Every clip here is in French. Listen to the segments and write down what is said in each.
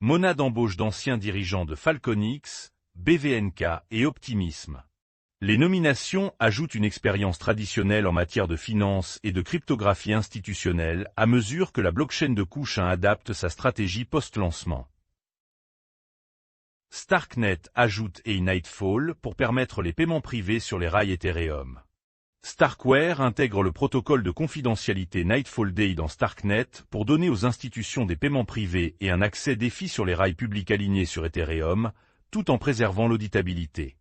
Mona d'embauche d'anciens dirigeants de Falconix, BVNK et Optimism. Les nominations ajoutent une expérience traditionnelle en matière de finance et de cryptographie institutionnelle à mesure que la blockchain de couche 1 adapte sa stratégie post-lancement. Starknet ajoute Nightfall pour permettre les paiements privés sur les rails Ethereum. Starkware intègre le protocole de confidentialité Nightfall Day dans Starknet pour donner aux institutions des paiements privés et un accès défi sur les rails publics alignés sur Ethereum, tout en préservant l'auditabilité.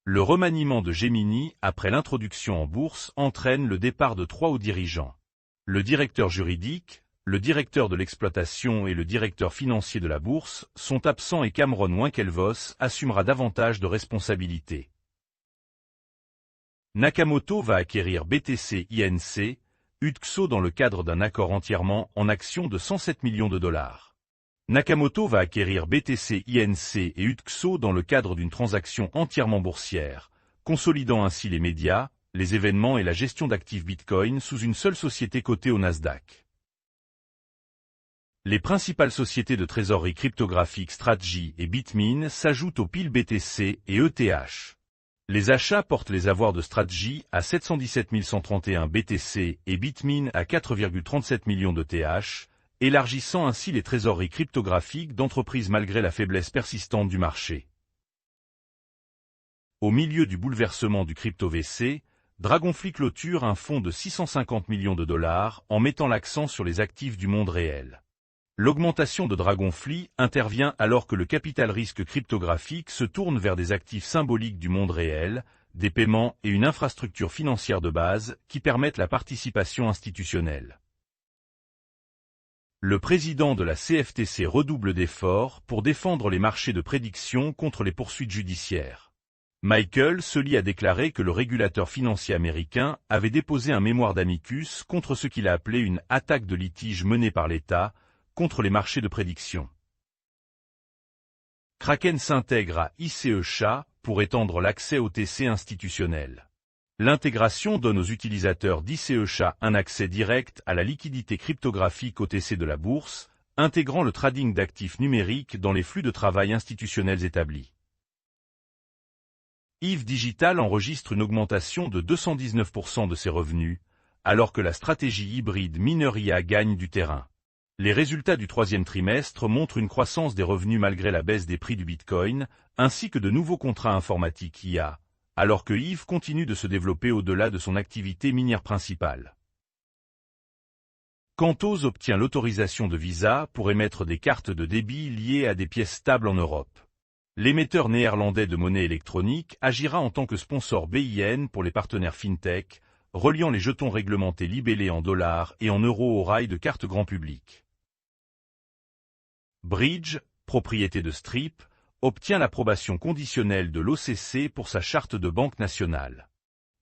Le remaniement de Gemini après l'introduction en bourse entraîne le départ de 3 hauts dirigeants. Le directeur juridique, le directeur de l'exploitation et le directeur financier de la bourse sont absents et Cameron Winklevoss assumera davantage de responsabilités. Nakamoto va acquérir BTC Inc., UTXO dans le cadre d'un accord entièrement en actions de 107 millions de dollars. Nakamoto va acquérir BTC Inc. et UTXO dans le cadre d'une transaction entièrement boursière, consolidant ainsi les médias, les événements et la gestion d'actifs Bitcoin sous une seule société cotée au Nasdaq. Les principales sociétés de trésorerie cryptographique Strategy et Bitmean s'ajoutent au pile BTC et ETH. Les achats portent les avoirs de Strategy à 717 131 BTC et Bitmean à 4,37 millions d'ETH, élargissant ainsi les trésoreries cryptographiques d'entreprises malgré la faiblesse persistante du marché. Au milieu du bouleversement du crypto-VC, Dragonfly clôture un fonds de 650 millions de dollars en mettant l'accent sur les actifs du monde réel. L'augmentation de Dragonfly intervient alors que le capital risque cryptographique se tourne vers des actifs symboliques du monde réel, des paiements et une infrastructure financière de base qui permettent la participation institutionnelle. Le président de la CFTC redouble d'efforts pour défendre les marchés de prédiction contre les poursuites judiciaires. Michael Sully a déclaré que le régulateur financier américain avait déposé un mémoire d'amicus contre ce qu'il a appelé une « attaque de litige menée par l'État » contre les marchés de prédiction. Kraken s'intègre à ICE-SHA pour étendre l'accès OTC institutionnel. L'intégration donne aux utilisateurs d'ICE-SHA un accès direct à la liquidité cryptographique OTC de la bourse, intégrant le trading d'actifs numériques dans les flux de travail institutionnels établis. Eve Digital enregistre une augmentation de 219% de ses revenus, alors que la stratégie hybride Mineria gagne du terrain. Les résultats du troisième trimestre montrent une croissance des revenus malgré la baisse des prix du Bitcoin, ainsi que de nouveaux contrats informatiques IA, alors que Eve continue de se développer au-delà de son activité minière principale. Cantos obtient l'autorisation de Visa pour émettre des cartes de débit liées à des pièces stables en Europe. L'émetteur néerlandais de monnaie électronique agira en tant que sponsor BIN pour les partenaires FinTech, reliant les jetons réglementés libellés en dollars et en euros aux rails de carte grand public. Bridge, propriété de Strip, obtient l'approbation conditionnelle de l'OCC pour sa charte de banque nationale.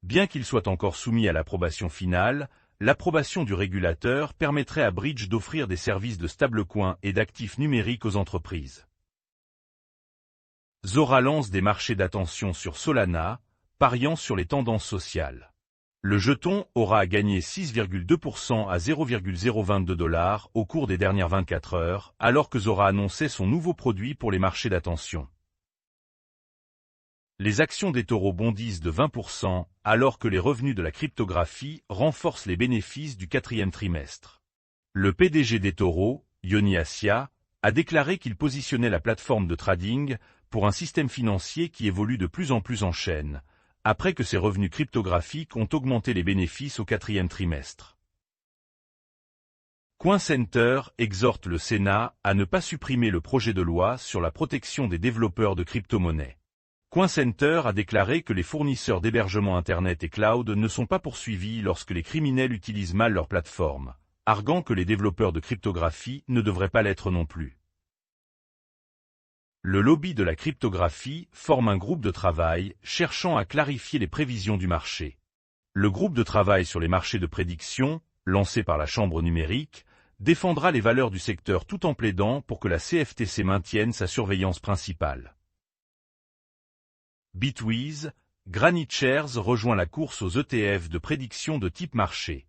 Bien qu'il soit encore soumis à l'approbation finale, l'approbation du régulateur permettrait à Bridge d'offrir des services de stablecoin et d'actifs numériques aux entreprises. Zora lance des marchés d'attention sur Solana, pariant sur les tendances sociales. Le jeton aura gagné 6,2% à 0,022 $ au cours des dernières 24 heures, alors que Zora annonçait son nouveau produit pour les marchés d'attention. Les actions d'eToro bondissent de 20%, alors que les revenus de la cryptographie renforcent les bénéfices du quatrième trimestre. Le PDG d'eToro, Yoni Assia, a déclaré qu'il positionnait la plateforme de trading pour un système financier qui évolue de plus en plus en chaîne, après que ses revenus cryptographiques ont augmenté les bénéfices au quatrième trimestre. CoinCenter exhorte le Sénat à ne pas supprimer le projet de loi sur la protection des développeurs de crypto-monnaies. CoinCenter a déclaré que les fournisseurs d'hébergement Internet et cloud ne sont pas poursuivis lorsque les criminels utilisent mal leur plateforme, arguant que les développeurs de cryptographie ne devraient pas l'être non plus. Le lobby de la cryptographie forme un groupe de travail cherchant à clarifier les prévisions du marché. Le groupe de travail sur les marchés de prédiction, lancé par la Chambre numérique, défendra les valeurs du secteur tout en plaidant pour que la CFTC maintienne sa surveillance principale. Bitwiz, Granite Shares rejoint la course aux ETF de prédiction de type marché.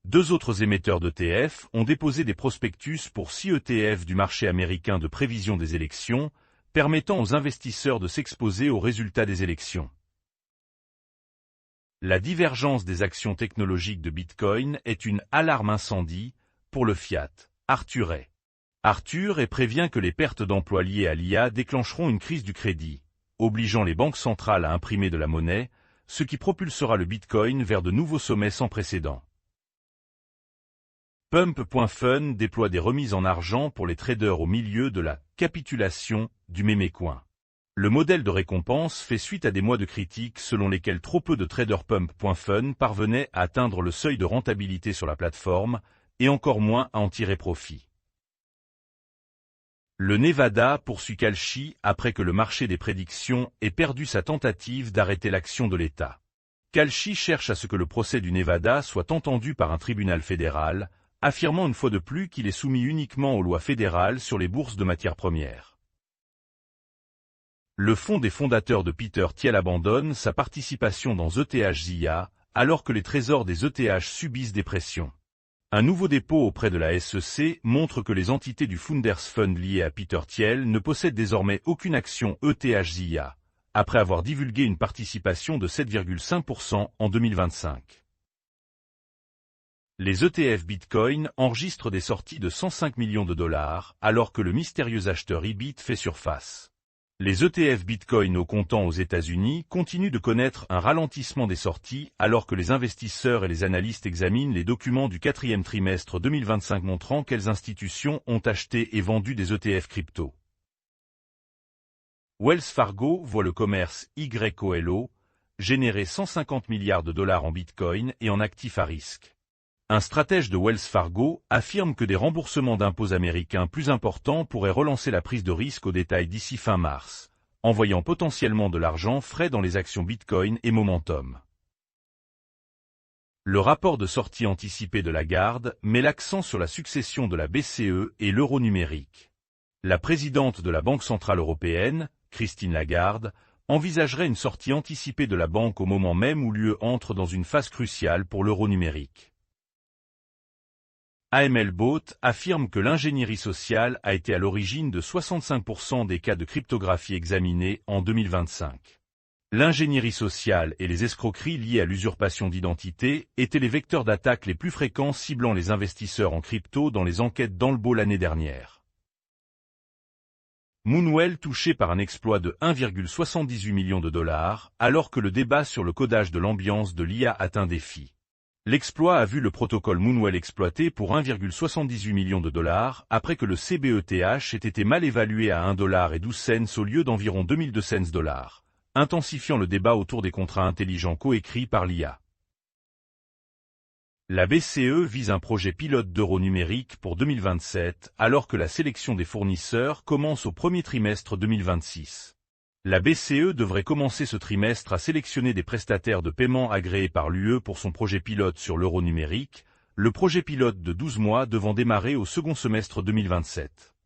2 autres émetteurs d'ETF ont déposé des prospectus pour 6 ETF du marché américain de prévision des élections, permettant aux investisseurs de s'exposer aux résultats des élections. La divergence des actions technologiques de Bitcoin est une alarme incendie pour le fiat. Arthur prévient que les pertes d'emplois liées à l'IA déclencheront une crise du crédit, obligeant les banques centrales à imprimer de la monnaie, ce qui propulsera le Bitcoin vers de nouveaux sommets sans précédent. Pump.fun déploie des remises en argent pour les traders au milieu de la capitulation du mémécoin. Le modèle de récompense fait suite à des mois de critiques selon lesquels trop peu de traders Pump.fun parvenaient à atteindre le seuil de rentabilité sur la plateforme, et encore moins à en tirer profit. Le Nevada poursuit Kalshi après que le marché des prédictions ait perdu sa tentative d'arrêter l'action de l'État. Kalshi cherche à ce que le procès du Nevada soit entendu par un tribunal fédéral, affirmant une fois de plus qu'il est soumis uniquement aux lois fédérales sur les bourses de matières premières. Le fonds des fondateurs de Peter Thiel abandonne sa participation dans ETH-ZIA, alors que les trésors des ETH subissent des pressions. Un nouveau dépôt auprès de la SEC montre que les entités du Founders Fund liées à Peter Thiel ne possèdent désormais aucune action ETH-ZIA, après avoir divulgué une participation de 7,5% en 2025. Les ETF Bitcoin enregistrent des sorties de 105 millions de dollars, alors que le mystérieux acheteur Ibit fait surface. Les ETF Bitcoin au comptant aux États-Unis continuent de connaître un ralentissement des sorties alors que les investisseurs et les analystes examinent les documents du 4e trimestre 2025 montrant quelles institutions ont acheté et vendu des ETF crypto. Wells Fargo voit le commerce YOLO générer 150 milliards de dollars en Bitcoin et en actifs à risque. Un stratège de Wells Fargo affirme que des remboursements d'impôts américains plus importants pourraient relancer la prise de risque au détail d'ici fin mars, envoyant potentiellement de l'argent frais dans les actions Bitcoin et Momentum. Le rapport de sortie anticipé de Lagarde met l'accent sur la succession de la BCE et l'euro numérique. La présidente de la Banque centrale européenne, Christine Lagarde, envisagerait une sortie anticipée de la banque au moment même où l'UE entre dans une phase cruciale pour l'euro numérique. AML Bot affirme que l'ingénierie sociale a été à l'origine de 65% des cas de cryptographie examinés en 2025. L'ingénierie sociale et les escroqueries liées à l'usurpation d'identité étaient les vecteurs d'attaque les plus fréquents ciblant les investisseurs en crypto dans les enquêtes d'Anlbo l'année dernière. Moonwell touché par un exploit de 1,78 million de dollars, alors que le débat sur le codage de l'ambiance de l'IA atteint des filles. L'exploit a vu le protocole Moonwell exploité pour 1,78 million de dollars après que le CBETH ait été mal évalué à 1,12$ au lieu d'environ 2200 $, intensifiant le débat autour des contrats intelligents coécrits par l'IA. La BCE vise un projet pilote d'euro numérique pour 2027 alors que la sélection des fournisseurs commence au premier trimestre 2026. La BCE devrait commencer ce trimestre à sélectionner des prestataires de paiement agréés par l'UE pour son projet pilote sur l'euro numérique, le projet pilote de 12 mois devant démarrer au second semestre 2027.